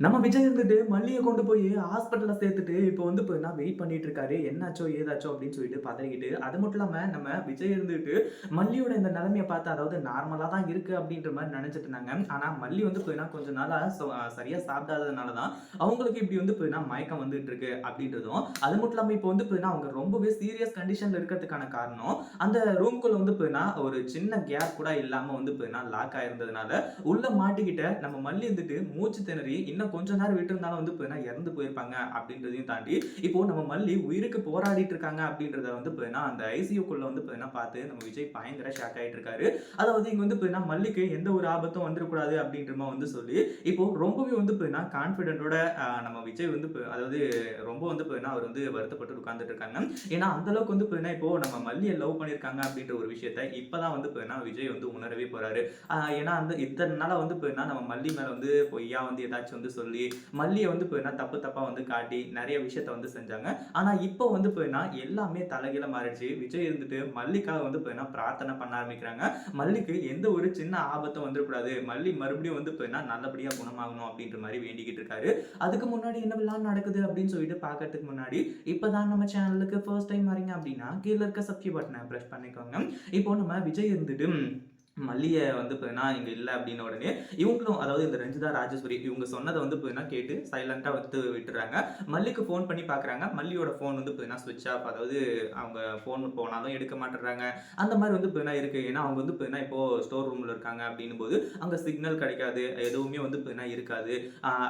நம்ம விஜய் இருந்துட்டு மல்லிய கொண்டு போய் ஹாஸ்பிட்டல்ல சேர்த்துட்டு, இப்போ வந்து பார்த்தீங்கன்னா வெயிட் பண்ணிட்டு இருக்காரு. என்னாச்சோ, ஏதாச்சோ அப்படின்னு சொல்லிட்டு பதறிக்கிட்டு. அது மட்டும் இல்லாம நம்ம விஜய் இருந்துட்டு மல்லியோட இந்த நிலைமைய பார்த்து அதாவது நார்மலா தான் இருக்கு அப்படின்ற மாரி நெனச்சுட்டு இருந்தாங்க. ஆனா மல்லி வந்து பார்த்தீங்கன்னா கொஞ்ச நாளா சரியா சாப்பிடாததுனால தான் அவங்களுக்கு இப்படி வந்து பார்த்தீங்கன்னா மயக்கம் வந்துட்டு இருக்கு அப்படின்றதும், அது மட்டும் இல்லாம இப்போ வந்து பார்த்தீங்கன்னா அவங்க ரொம்பவே சீரியஸ் கண்டிஷன்ல இருக்கிறதுக்கான காரணம், அந்த ரூம்குள்ள வந்து பார்த்தீங்கன்னா ஒரு சின்ன கேப் கூட இல்லாம வந்து பார்த்தீங்கன்னா லாக் ஆயிருந்ததுனால, உள்ள மாட்டிக்கிட்ட நம்ம மல்லி இருந்துட்டு மூச்சு திணறி இன்னும் கொஞ்ச நேரம் விட்டிருந்தாலும் வந்து பார்த்தீங்கன்னா இறந்து போயிருப்பாங்க அப்படின்றதையும் தாண்டி, இப்போ நம்ம மல்லி உயிருக்கு போராடிட்டு இருக்காங்க அப்படின்றத வந்து பார்த்தீங்கன்னா, அந்த ஐசியூக்குள்ள வந்து பார்த்தீங்கன்னா பார்த்து நம்ம விஜய் பயங்கர ஷாக் ஆயிட்டு இருக்காரு. அதாவது இங்க வந்து பார்த்தீங்கன்னா மல்லிக்கு எந்த ஒரு ஆபத்தும் வந்துறக்கூடாது அப்படின்ற மாரி வந்து சொல்லி, இப்போ ரொம்பவே வந்து பார்த்தீங்கன்னா கான்ஃபிடென்ட்டோட நம்ம விஜய் வந்து அதாவது ரொம்ப வந்து பார்த்தீங்கன்னா அவர் வந்து வருத்தப்பட்டு உட்கார்ந்துட்டு இருக்காங்க. ஏன்னா அந்த அளவுக்கு வந்து பார்த்தீங்கன்னா இப்போ நம்ம மல்லிய லவ் பண்ணியிருக்காங்க அப்படின்ற ஒரு விஷயத்த இப்பதான் வந்து பார்த்தீங்கன்னா விஜய் வந்து உணரவே போறாரு. ஏன்னா அந்த இத்தன நாளா வந்து பார்த்தீங்கன்னா நம்ம மல்லி மேல வந்து பொய்யா வந்து ஏதாச்சும் வந்து சொல்லி, மல்லிய வந்து பார்த்தீங்கன்னா தப்பு தப்பா வந்து காட்டி நெறைய விஷயத்த வந்து செஞ்சாங்க. ஆனா இப்போ வந்து பார்த்தீங்கன்னா எல்லாமே தலைகீழா மாறிடுச்சு. விஜய் இருந்துட்டு மல்லிக்காக வந்து பார்த்தீங்கன்னா பிரார்த்தனை பண்ண ஆரம்பிக்கிறாங்க. மல்லிக்கு எந்த ஒரு சின்ன ஆபத்தும் வந்துறக்கூடாது. மல்லி மறுபடியும் வந்து பார்த்தீங்கன்னா நல்லபடியா குணமாகணும் அப்படின்ற மாரி வேண்டிக்கிட்டு இருக்காரு. அதுக்கு முன்னாடி என்னவெல்லாம் நடக்குது அப்படின்னு சொல்லிட்டு பார்க்கறதுக்கு முன்னாடி, இப்பதான் நம்ம சேனலுக்கு ஃபர்ஸ்ட் டைம் வரீங்க அப்படின்னா, கீழ இருக்க சப்ஸ்கிரைப் பட்டன பிரஸ் பண்ணிக்கோங்க. இப்போ நம்ம விஜய் இருந்துட்டு மல்லிய வந்து பார்த்தீங்கன்னா, இங்க இல்ல அப்டின்ன உடனே, இவங்களும் அதாவது இந்த ரஞ்சிதா, ராஜேஸ்வரி இவங்க சொன்னத வந்து பார்த்தீங்கன்னா கேட்டு சைலன்ட்டா வந்து விட்டுர்றாங்க. மல்லிக்கு ஃபோன் பண்ணி பார்க்குறாங்க. மல்லியோட ஃபோன் வந்து பார்த்தீங்கன்னா ஸ்விட்ச் ஆஃப். அதாவது அவங்க ஃபோன் போனாலும் எடுக்க மாட்டேங்கிறாங்க. அந்த மாரி வந்து பார்த்தீங்கன்னா இருக்கு. ஏன்னா அவங்க வந்து பார்த்தீங்கன்னா இப்போ ஸ்டோர் ரூம்ல இருக்காங்க அப்டின்னும்போது, அங்க சிக்னல் கிடைக்காது. எதுவுமே வந்து பார்த்தீங்கன்னா இருக்காது.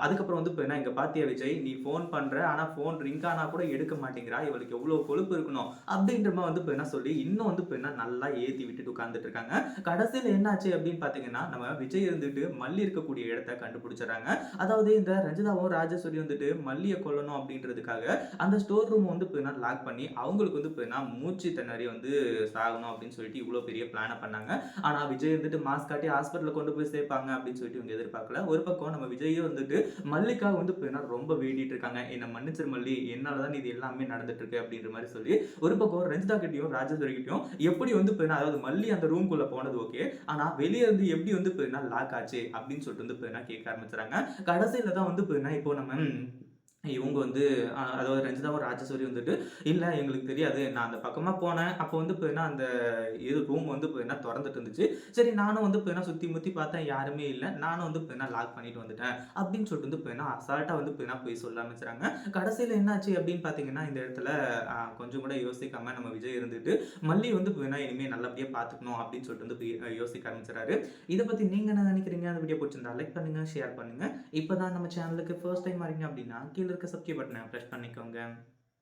அதுக்கப்புறம் வந்து பார்த்தீங்கன்னா, "இங்க பார்த்தியா விஜய், நீ ஃபோன் பண்ற. ஆனா ஃபோன் ரிங் ஆனா கூட எடுக்க மாட்டேங்கிறா. இவளுக்கு எவ்ளோ கொழுப்பு இருக்கணும்." அப்டின்ற மாரி வந்து பார்த்தீங்கன்னா சொல்லி, இன்னும் வந்து பார்த்தீங்கன்னா நல்லா ஏத்தி விட்டுட்டு உட்கார்ந்துட்டு இருக்காங்க. கடைசியில என்னாச்சு அப்படின்னு பார்த்தீங்கன்னா, நம்ம விஜய் இருந்துட்டு மல்லி இருக்கக்கூடிய இடத்த கண்டுபிடிச்சுடுறாங்க. அதாவது இந்த ரஞ்சிதாவும், ராஜேஸ்வரியும் வந்துட்டு மல்லிய கொல்லணும் அப்படின்றதுக்காக, அந்த ஸ்டோர் ரூம் வந்து பார்த்தீங்கன்னா லாக் பண்ணி, அவங்களுக்கு வந்து பார்த்தீங்கன்னா மூச்சு திணறி வந்து சாகணும் அப்படின்னு சொல்லிட்டு இவ்வளோ பெரிய பிளான பண்ணாங்க. ஆனா விஜய் வந்துட்டு மாஸ்க் காட்டி ஹாஸ்பிட்டல்ல கொண்டு போய் சேர்ப்பாங்க அப்படின்னு சொல்லிட்டு இவங்க எதிர்பார்க்கல. ஒரு பக்கம் நம்ம விஜயும் வந்துட்டு மல்லிக்காக வந்து பார்த்தீங்கன்னா ரொம்ப வேண்டிட்டு இருக்காங்க. "என்ன மன்னிச்சிரு மல்லி, என்னால தான் இது எல்லாமே நடந்துட்டு இருக்கு" அப்படின்ற மாரி சொல்லி, ஒரு பக்கம் ரஞ்சிதா கிட்டயும், ராஜேஸ்வரி கிட்டயும் எப்படி வந்து பார்த்தீங்கன்னா அதாவது மல்லி அந்த ரூம்குள்ள போனது ஓகே. ஆனா வெளிய இருந்து எப்படி வந்து பார்த்தீங்கன்னா லாக் ஆச்சு அப்படின்னு சொல்லிட்டு வந்து பார்த்தீங்கன்னா கேட்க ஆரம்பிச்சுறாங்க. கடைசியில தான் வந்து பார்த்தீங்கன்னா இப்போ நம்ம இவங்க வந்து அதாவது ரஞ்சிதாவும், ராஜேஸ்வரியும் வந்துட்டு, "இல்ல எங்களுக்கு தெரியாது. நான் அந்த பக்கமா போனேன். அப்போ வந்து பார்த்தீங்கன்னா, அந்த ரூம் வந்து பார்த்தீங்கன்னா தொறந்துட்டு இருந்துச்சு. சரி நானும் வந்து பார்த்தீங்கன்னா சுத்தி முத்தி பார்த்தேன். யாருமே இல்ல. நானும் வந்து பார்த்தீங்கன்னா லாக் பண்ணிட்டு வந்துட்டேன்." அப்படின்னு சொல்லிட்டு வந்து பார்த்தீங்கன்னா அசால்ட்டா வந்து பார்த்தீங்கன்னா பொய் சொல்ல ஆரம்பிச்சுறாங்க. கடைசியில என்னாச்சு அப்படின்னு பார்த்தீங்கன்னா, இந்த இடத்துல கொஞ்சம் கூட யோசிக்காம நம்ம விஜய் இருந்துட்டு, மல்லி வந்து பார்த்தீங்கன்னா இனிமே நல்லபடியா பார்த்துக்கணும் அப்படின்னு சொல்லிட்டு வந்து யோசிக்க ஆரம்பிச்சுறாரு. இத பத்தி நீங்க என்ன நினைக்கிறீங்க? அந்த வீடியோ புடிச்சிருந்தா லைக் பண்ணுங்க, ஷேர் பண்ணுங்க. இப்பதான் நம்ம சேனலுக்கு ஃபர்ஸ்ட் டைம் வரீங்க அப்படின்னா, கீழ இருக்க சப்ஸ்கிரைப் பட்டன பிரஸ் பண்ணிக்கோங்க.